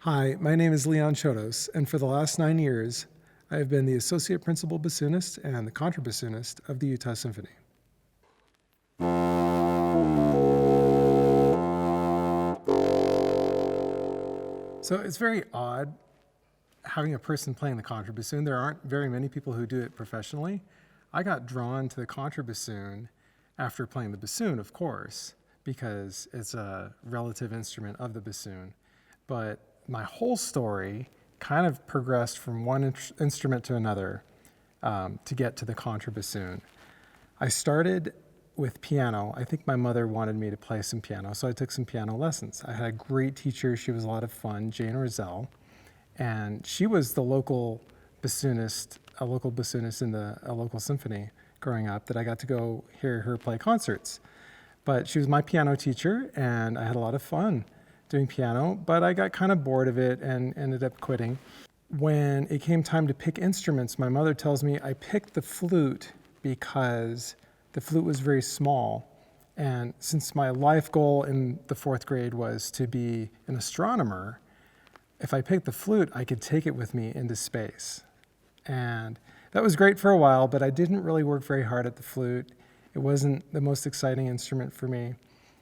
Hi, my name is Leon Chodos, and for the last 9 years, I have been the Associate Principal Bassoonist and the Contrabassoonist of the Utah Symphony. So it's very odd having a person playing the contrabassoon. There aren't very many people who do it professionally. I got drawn to the contrabassoon after playing the bassoon, of course, because it's a relative instrument of the bassoon. But my whole story kind of progressed from one instrument to another to get to the contrabassoon. I started with piano. I think my mother wanted me to play some piano, so I took some piano lessons. I had a great teacher. She was a lot of fun, Jane Roselle, and she was the local bassoonist, a local bassoonist in a local symphony growing up that I got to go hear her play concerts. But she was my piano teacher, and I had a lot of fun doing piano, but I got kind of bored of it and ended up quitting. When it came time to pick instruments, my mother tells me I picked the flute because the flute was very small. And since my life goal in the 4th grade was to be an astronomer, if I picked the flute, I could take it with me into space. And that was great for a while, but I didn't really work very hard at the flute. It wasn't the most exciting instrument for me.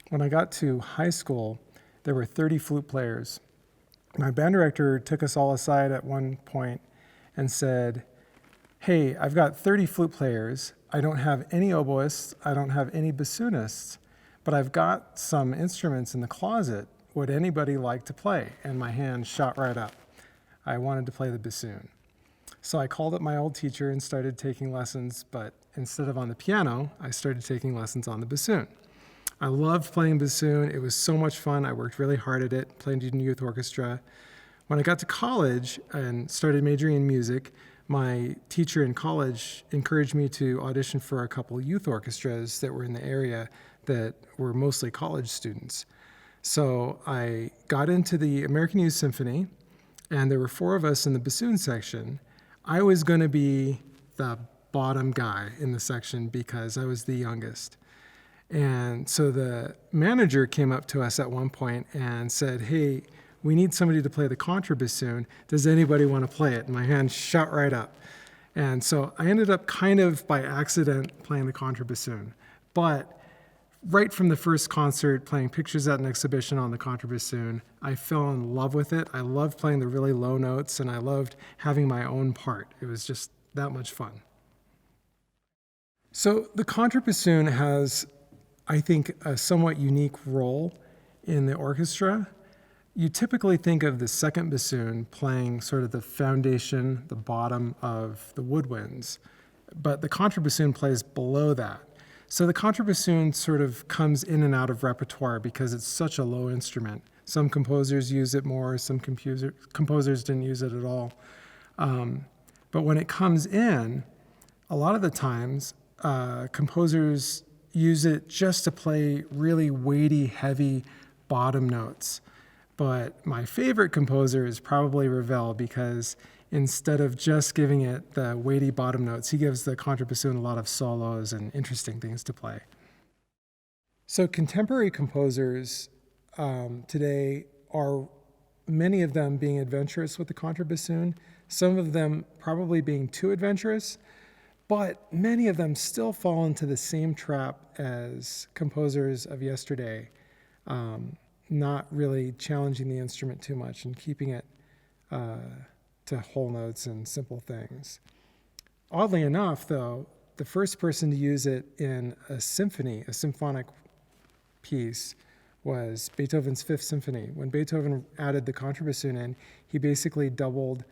When I got to high school, there were 30 flute players. My band director took us all aside at one point and said, "Hey, I've got 30 flute players. I don't have any oboists. I don't have any bassoonists, but I've got some instruments in the closet. Would anybody like to play?" And my hand shot right up. I wanted to play the bassoon. So I called up my old teacher and started taking lessons, but instead of on the piano, I started taking lessons on the bassoon. I loved playing bassoon. It was so much fun. I worked really hard at it, played in youth orchestra. When I got to college and started majoring in music, my teacher in college encouraged me to audition for a couple youth orchestras that were in the area that were mostly college students. So I got into the American Youth Symphony, and there were 4 of us in the bassoon section. I was going to be the bottom guy in the section because I was the youngest. And so the manager came up to us at one point and said, "Hey, we need somebody to play the contrabassoon. Does anybody want to play it?" And my hand shot right up. And so I ended up kind of by accident playing the contrabassoon. But right from the first concert, playing pictures at an exhibition on the contrabassoon, I fell in love with it. I loved playing the really low notes, and I loved having my own part. It was just that much fun. So the contrabassoon has, I think, a somewhat unique role in the orchestra. You typically think of the second bassoon playing sort of the foundation, the bottom of the woodwinds, but the contrabassoon plays below that. So the contrabassoon sort of comes in and out of repertoire because it's such a low instrument. Some composers use it more, some composers didn't use it at all. But when it comes in, a lot of the times, composers use it just to play really weighty, heavy bottom notes. But my favorite composer is probably Ravel, because instead of just giving it the weighty bottom notes, he gives the contrabassoon a lot of solos and interesting things to play. So contemporary composers today are, many of them being adventurous with the contrabassoon, some of them probably being too adventurous, but many of them still fall into the same trap as composers of yesterday, not really challenging the instrument too much and keeping it to whole notes and simple things. Oddly enough, though, the first person to use it in a symphony, a symphonic piece, was Beethoven's Fifth Symphony. When Beethoven added the contrabassoon in, he basically doubled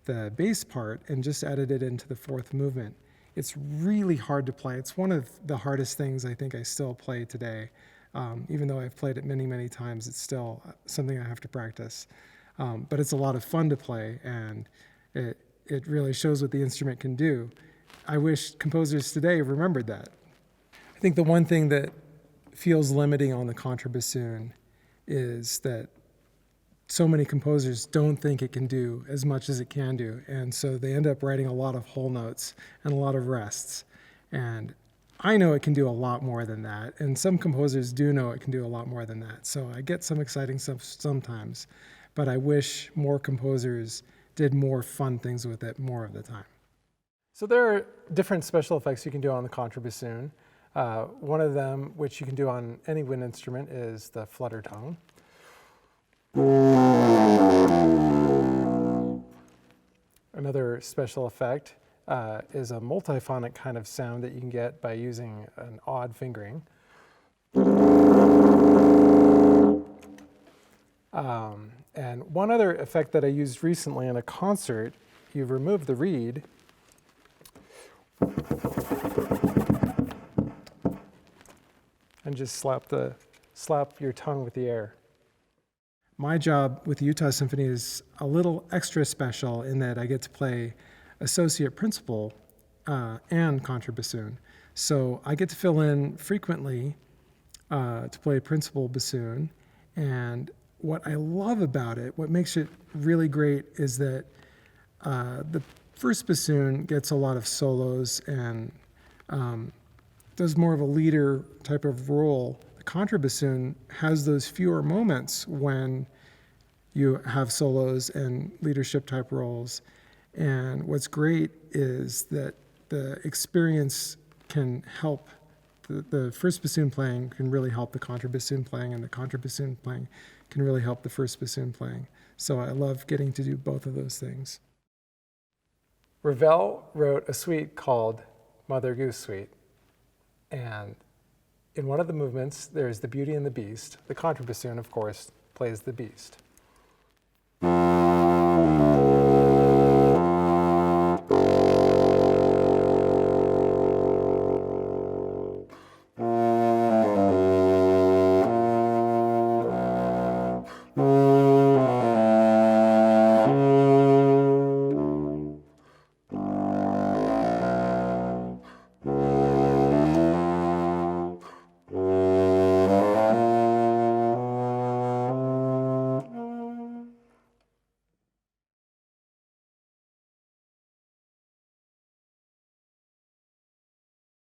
the bass part and just added it into the 4th movement. It's really hard to play. It's one of the hardest things I think I still play today. Even though I've played it many, many times, it's still something I have to practice. But it's a lot of fun to play, and it really shows what the instrument can do. I wish composers today remembered that. I think the one thing that feels limiting on the contrabassoon is that so many composers don't think it can do as much as it can do, and so they end up writing a lot of whole notes and a lot of rests. And I know it can do a lot more than that, and some composers do know it can do a lot more than that, so I get some exciting stuff sometimes. but I wish more composers did more fun things with it more of the time. So there are different special effects you can do on the contrabassoon. One of them, which you can do on any wind instrument, is the Flutter Tone. Another special effect is a multiphonic kind of sound that you can get by using an odd fingering. And one other effect that I used recently in a concert, you remove the reed and just slap your tongue with the air. My job with the Utah Symphony is a little extra special in that I get to play associate principal and contrabassoon. So I get to fill in frequently to play principal bassoon. And what I love about it, what makes it really great, is that the first bassoon gets a lot of solos and does more of a leader type of role. The contrabassoon has those fewer moments when you have solos and leadership type roles. And what's great is that the experience can help, the first bassoon playing can really help the contrabassoon playing, and the contrabassoon playing can really help the first bassoon playing. So I love getting to do both of those things. Ravel wrote a suite called Mother Goose Suite. And in one of the movements, there's the Beauty and the Beast. The contrabassoon, of course, plays the Beast.